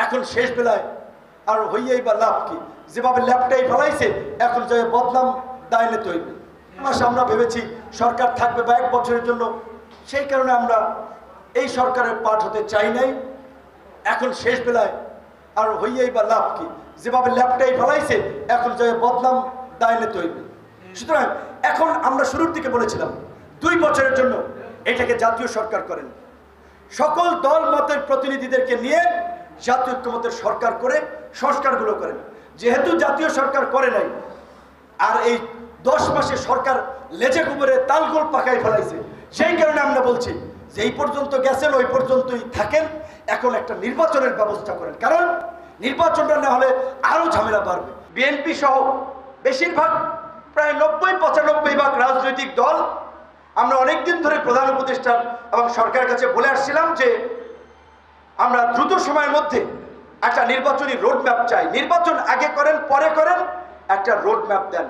এখন শেষ বেলায় আর হইয়াই বা লাভ কি? যেভাবে ল্যাপটাই ফেলাইছে এখন যে বদনাম দায়নে তৈরি মাসে আমরা ভেবেছি সরকার থাকবে বা 1 বছরের জন্য, সেই কারণে আমরা এই সরকারের পাঠ হতে চাই নাই। এখন শেষ বেলায় আর হইয়াই বা লাভ কি? যেভাবে ল্যাপটাই ফেলাইছে এখন যে বদনাম দায়নে তৈরি। সুতরাং এখন আমরা শুরুর দিকে বলেছিলাম 2 বছরের জন্য এটাকে জাতীয় সরকার করেন, সকল দল মতের প্রতিনিধিদেরকে নিয়ে জাতীয় ঐক্যমতের সরকার করে সংস্কারগুলো করেন। যেহেতু জাতীয় সরকার করে নাই আর এই 10 মাসে সরকার লেজে গোবরে তালগোল পাকায় ফেলাইছে, সেই কারণে আমরা বলছি যে এই পর্যন্ত গেছেন ওই পর্যন্তই থাকেন, এখন একটা নির্বাচনের ব্যবস্থা করেন, কারণ নির্বাচনটা না হলে আরো ঝামেলা বাড়বে। বিএনপি সহ বেশিরভাগ প্রায় 90-95 ভাগ রাজনৈতিক দল আমরা অনেকদিন ধরে প্রধান উপদেষ্টা এবং সরকারের কাছে বলে আসছিলাম যে আমরা দ্রুত সময়ের মধ্যে একটা নির্বাচনী রোডম্যাপ চাই। নির্বাচন আগে করেন পরে করেন, একটা রোডম্যাপ দেন।